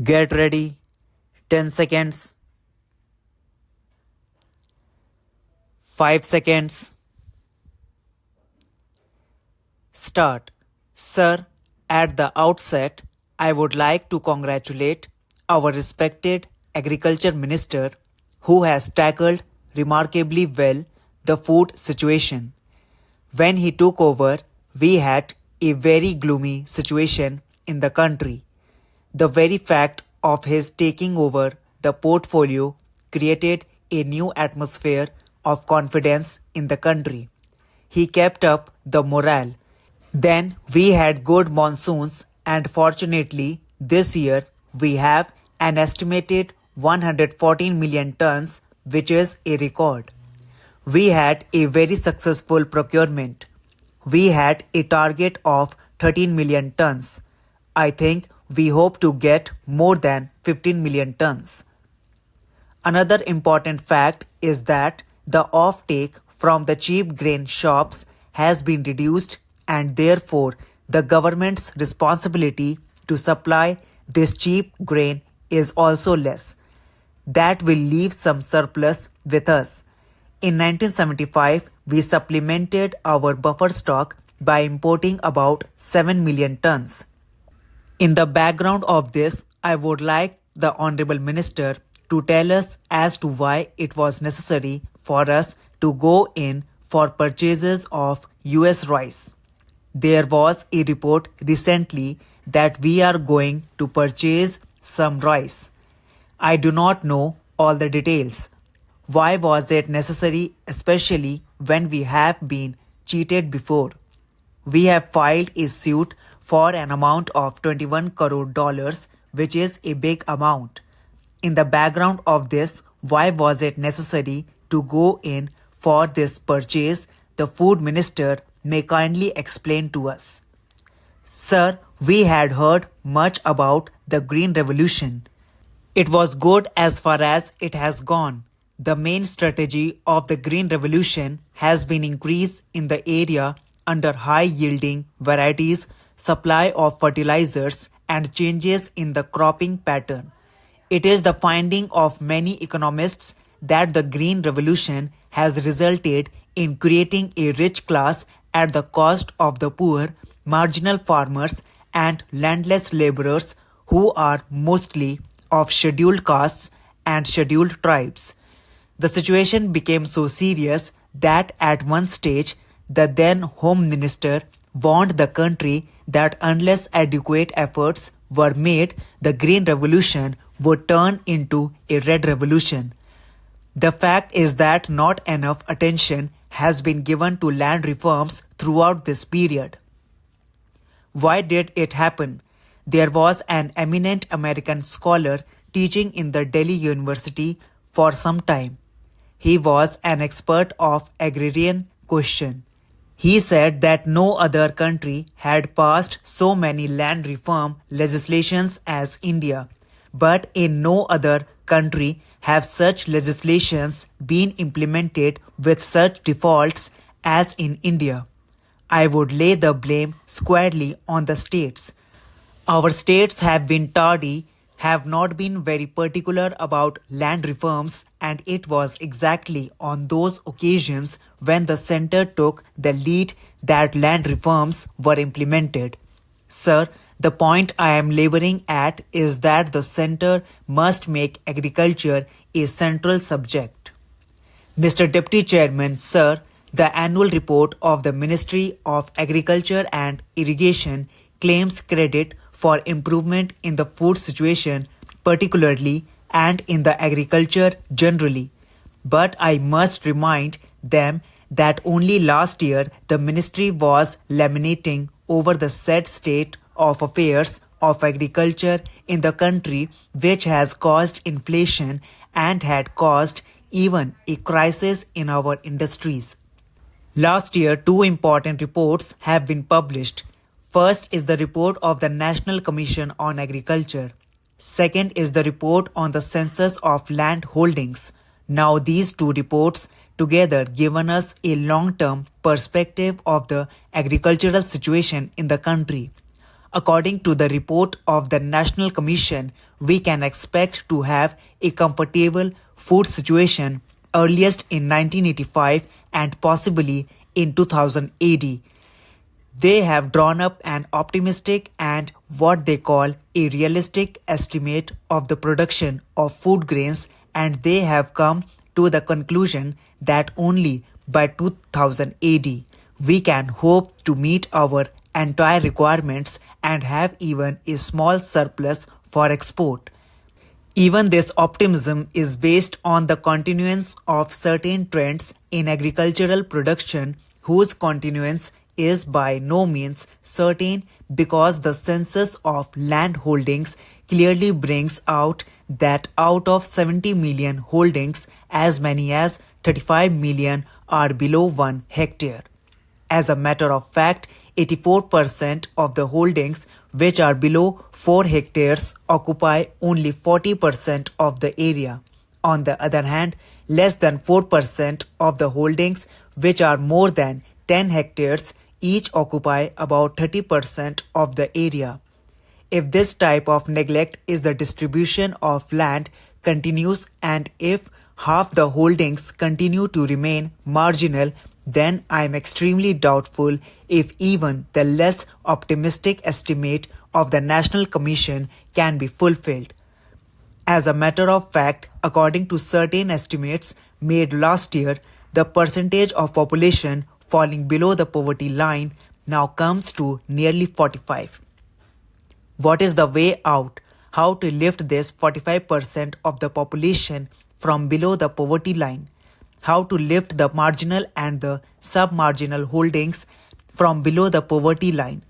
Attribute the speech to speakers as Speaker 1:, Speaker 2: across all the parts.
Speaker 1: Get ready. 10 seconds. 5 seconds. Start. Sir, at the outset, I would like to congratulate our respected Agriculture Minister who has tackled remarkably well the food situation. When he took over, we had a very gloomy situation in the country. The very fact of his taking over the portfolio created a new atmosphere of confidence in the country. He kept up the morale. Then we had good monsoons, and fortunately, this year we have an estimated 114 million tons, which is a record. We had a very successful procurement. We had a target of 13 million tons. I think we hope to get more than 15 million tons. Another important fact is that the offtake from the cheap grain shops has been reduced, and therefore the government's responsibility to supply this cheap grain is also less. That will leave some surplus with us. In 1975, we supplemented our buffer stock by importing about 7 million tons. In the background of this, I would like the Honorable Minister to tell us as to why it was necessary for us to go in for purchases of US rice. There was a report recently that we are going to purchase some rice. I do not know all the details. Why was it necessary, especially when we have been cheated before? We have filed a suit for an amount of $21 crore, which is a big amount. In the background of this, why was it necessary to go in for this purchase? The Food Minister may kindly explain to us. Sir, we had heard much about the Green Revolution. It was good as far as it has gone. The main strategy of the Green Revolution has been increase in the area under high-yielding varieties, supply of fertilizers, and changes in the cropping pattern. It is the finding of many economists that the Green Revolution has resulted in creating a rich class at the cost of the poor, marginal farmers, and landless laborers who are mostly of scheduled castes and scheduled tribes. The situation became so serious that at one stage, the then Home Minister warned the country that unless adequate efforts were made, the Green Revolution would turn into a Red Revolution. The fact is that not enough attention has been given to land reforms throughout this period. Why did it happen? There was an eminent American scholar teaching in the Delhi University for some time. He was an expert of agrarian question. He said that no other country had passed so many land reform legislations as India, but in no other country have such legislations been implemented with such defaults as in India. I would lay the blame squarely on the states. Our states have been tardy, have not been very particular about land reforms, and it was exactly on those occasions when the center took the lead that land reforms were implemented. Sir, the point I am laboring at is that the center must make agriculture a central subject. Mr. Deputy Chairman, sir, the annual report of the Ministry of Agriculture and Irrigation claims credit for improvement in the food situation particularly and in the agriculture generally. But I must remind them that only last year the ministry was lamenting over the sad state of affairs of agriculture in the country, which has caused inflation and had caused even a crisis in our industries. Last year, two important reports have been published. First is the report of the National Commission on Agriculture. Second is the report on the census of land holdings. Now these two reports together given us a long-term perspective of the agricultural situation in the country. According to the report of the National Commission, we can expect to have a comfortable food situation earliest in 1985 and possibly in 2000 AD. They have drawn up an optimistic and what they call a realistic estimate of the production of food grains, and they have come to the conclusion that only by 2000 AD we can hope to meet our entire requirements and have even a small surplus for export. Even this optimism is based on the continuance of certain trends in agricultural production whose continuance is by no means certain because the census of land holdings clearly brings out that out of 70 million holdings, as many as 35 million are below 1 hectare. As a matter of fact, 84% of the holdings which are below 4 hectares occupy only 40% of the area. On the other hand, less than 4% of the holdings which are more than 10 hectares each occupy about 30% of the area. If this type of neglect is the distribution of land continues and if half the holdings continue to remain marginal, then I am extremely doubtful if even the less optimistic estimate of the National Commission can be fulfilled. As a matter of fact, according to certain estimates made last year, the percentage of population falling below the poverty line now comes to nearly 45. What is the way out? How to lift this 45% of the population from below the poverty line? How to lift the marginal and the sub-marginal holdings from below the poverty line?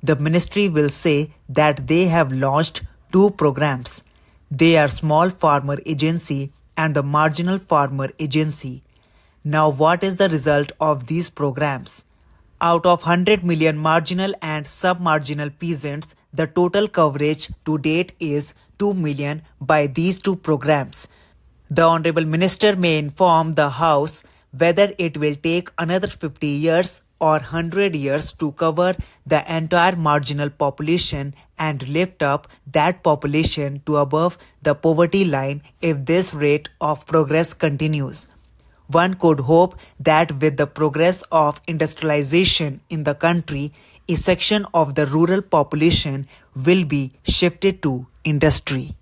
Speaker 1: The ministry will say that they have launched 2 programs. They are Small Farmer Agency and the Marginal Farmer Agency. Now what is the result of these programs? Out of 100 million marginal and sub-marginal peasants, the total coverage to date is 2 million by these 2 programs. The Honorable Minister may inform the House whether it will take another 50 years or 100 years to cover the entire marginal population and lift up that population to above the poverty line if this rate of progress continues. One could hope that with the progress of industrialization in the country, a section of the rural population will be shifted to industry.